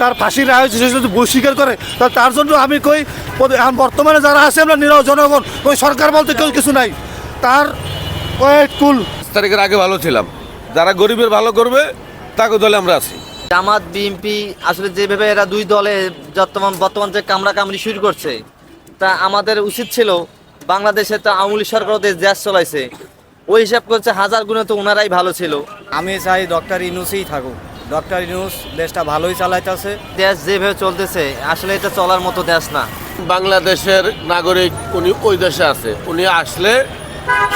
তার ফাঁসির রায় হয়েছে, সে যদি ভুল স্বীকার করে তার জন্য আমি কই এখন বর্তমানে যারা আছে আমরা নিরহ জনগণ, ওই সরকার বলতে কেউ কিছু নাই। তার ওয়েট কুল। 5 তারিখের আগে ভালো ছিলাম, যারা গরিবের ভালো করবে তাকে দলে আমরা আছি। জামাত বিএনপি আসলে যেভাবে এরা দুই দলে বর্তমান যে কামড়াকামড়ি শুরু করছে, তা আমাদের উচিত ছিল বাংলাদেশে তো আওয়ামী লীগ সরকার দেশ চলাইছে, ওই হিসাব করছে হাজার গুণে তো ওনারাই ভালো ছিল। আমি চাই ডক্টর ইউনূসই থাকুক। ডক্টর ইউনূস দেশটা ভালোই চালাইতেছে। দেশ যেভাবে চলতেছে আসলে এটা চলার মতো দেশ না। বাংলাদেশের নাগরিক, উনি ওই দেশে আছে, উনি আসলে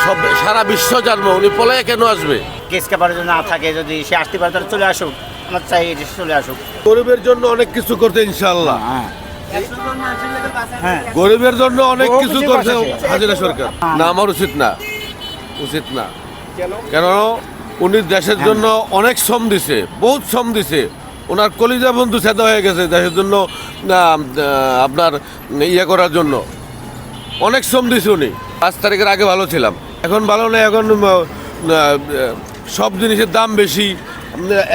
সব সারা বিশ্ব জানবো উনি পলায় কেন আসবে। কেস কাপারের জন্য না থাকে, যদি সে আসতে পারে তাহলে চলে আসুক, আমার চাই চলে আসুক। গরিবের জন্য অনেক কিছু করতে ইনশাআল্লাহ, হ্যাঁ গরিবের জন্য অনেক ও কিছু কিছু করছে করছে। হাসিনা সরকার। না, আমার উচিত না, উচিত না। কেন? উনি দেশের জন্য অনেক শ্রম দিছে, বহুত শ্রম দিছে। ওনার কলিজা বন্ধু সেদা হয়ে গেছে দেশের জন্য, আপনার ইয়ে করার জন্য অনেক শ্রম দিছে উনি। 5 তারিখের আগে ভালো ছিলাম, এখন ভালো নেই। এখন সব জিনিসের দাম বেশি।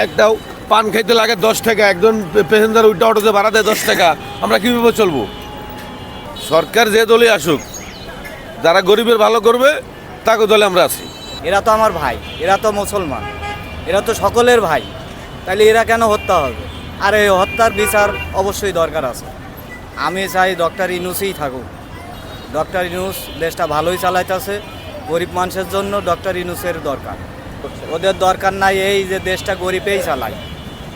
একটা পান খাইতে লাগে 10 টাকা, একজন প্যাসেঞ্জার উল্টা অটোতে ভাড়া দেয় 10 টাকা। আমরা কীভাবে চলবো? সরকার যে দলে আসুক, যারা গরিবের ভালো করবে তাকে দলে আমরা আছি। এরা তো আমার ভাই, এরা তো মুসলমান, এরা তো সকলের ভাই, তাহলে এরা কেন হত্যা হবে? আর এই হত্যার বিচার অবশ্যই দরকার আছে। আমি চাই ডক্টর ইউনূসই থাকুক। ডক্টর ইউনূস দেশটা ভালোই চালাইতেছে, গরিব মানুষের জন্য ডক্টর ইউনূসের দরকার। ওদের দরকার নাই এই যে দেশটা গরিবেই চালায়।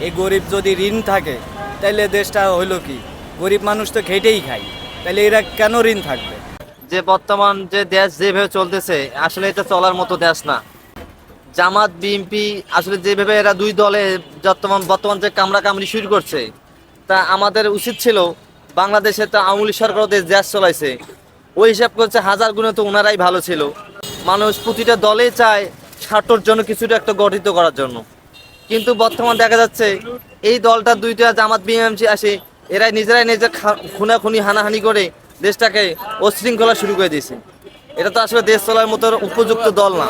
এই গরিব যদি ঋণ থাকে তাহলে দেশটা হইলো কি? গরিব মানুষ তো খেটেই খায়, তাহলে এরা কেন ঋণ থাকবে? যে বর্তমান যে দেশ যেভাবে চলতেছে আসলে এটা চলার মতো দেশ না। জামাত বিএনপি আসলে যেভাবে এরা দুই দলে বর্তমান যে কামড়াকামড়ি শুরু করছে, তা আমাদের উচিত ছিল বাংলাদেশে তো আওয়ামী লীগ সরকার দেশ চলাইছে, ওই হিসাব করছে হাজার গুণে তো ওনারাই ভালো ছিল। মানুষ প্রতিটা দলেই চায় স্বার্থর জন্য কিছুটা একটা গঠিত করার জন্য, কিন্তু বর্তমান দেখা যাচ্ছে এই দলটা দুইটা জামাত বিএনপি আসে, এরাই নিজেরাই খুনাখুনি হানাহানি করে দেশটাকে অশৃঙ্খলা শুরু করে দিয়েছে। এটা তো আসলে দেশ চলার মতো উপযুক্ত দল না।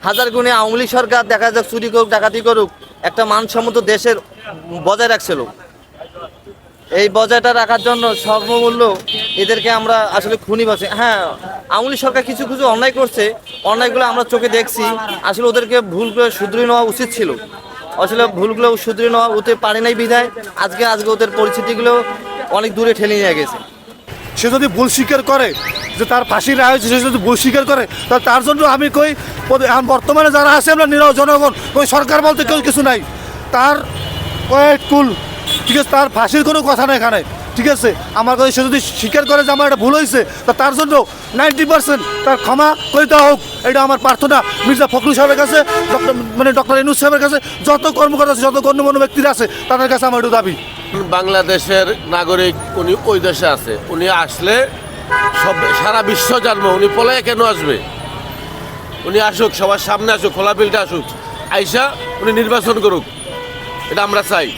হাজার গুণে আওয়ামী লীগ সরকার দেখা যাক চুরি করুক, ডাকাতি করুক, একটা মানসম্মত দেশের বজায় রাখছিল। এই বজায়টা রাখার জন্য সর্বমূল্য এদেরকে আমরা আসলে খুনি বাঁচি। হ্যাঁ, আওয়ামী লীগ সরকার কিছু কিছু অন্যায় করছে, অন্যায়গুলো আমরা চোখে দেখছি। আসলে ওদেরকে ভুলগুলো শুধরে নেওয়া উচিত ছিল। আসলে ভুলগুলো শুধরে নেওয়া হতে পারে নাই বিধায় আজকে ওদের পরিস্থিতিগুলো অনেক দূরে ঠেলে নিয়ে গেছে। সে যদি ভুল স্বীকার করে যে তার ফাঁসির রায় হয়েছে, সে যদি ভুল স্বীকার করে তার জন্য আমি কই এখন বর্তমানে যারা আছে আমরা নিরহ জনগণ, ওই সরকার বলতে কেউ কিছু নাই। তার ওয়েট কুল, ঠিক আছে? তার ফাঁসির কোনো কথা নেই এখানে, ঠিক আছে? আমার কাছে সে যদি স্বীকার করে যে আমার এটা ভুল হয়েছে, তার জন্য 90% তার ক্ষমা করে দেওয়া হোক, এটা আমার প্রার্থনা। মির্জা ফখরুল সাহেবের কাছে, ডক্টর ইউনূস সাহেবের কাছে, যত কর্মকর্তা আছে, যত গণ্যমান্য ব্যক্তিরা আছে, তাদের কাছে আমার এটা দাবি। বাংলাদেশের নাগরিক, উনি ওই দেশে আছে, উনি আসলে সব সারা বিশ্ব জানবো উনি পলায় কেন আসবে। উনি আসুক, সবার সামনে আসুক, খোলা বিলটা আসুক, আইসা উনি নির্বাচন করুক, এটা আমরা চাই।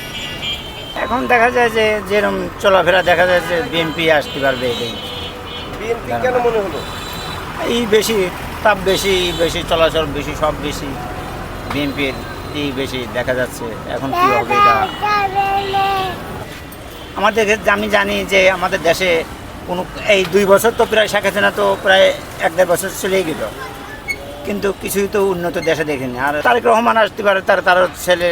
এখন দেখা যায় যে যেরকম চলাফেরা দেখা যায় যে বিএনপি আসতে পারবে। বিএনপি কেন মনে হলো? এই বেশি তাপ, বেশি বেশি চলাচল, বেশি সব বেশি বিএনপির এই বেশি দেখা যাচ্ছে। এখন কি হবে এটা আমাদের, আমি জানি যে আমাদের দেশে কোনো এই 2 বছর তো প্রায় শেখ হাসিনা তো প্রায় 1-1.5 বছর চলেই গেল, কিন্তু কিছুই তো উন্নত দেশে দেখিনি। আর তারেক রহমান আসতে পারে, তার ছেলে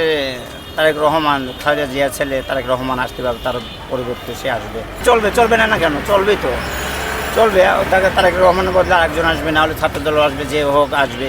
তারেক রহমান, খালেদা জিয়ার ছেলে তারেক রহমান আসতে পারে, তার পরিবর্তে সে আসবে। চলবে না কেন? চলবেই তো, চলবে। তারেক রহমানের বদলে আরেকজন আসবে, না হলে ছাত্রদল আসবে, যে হোক আসবে।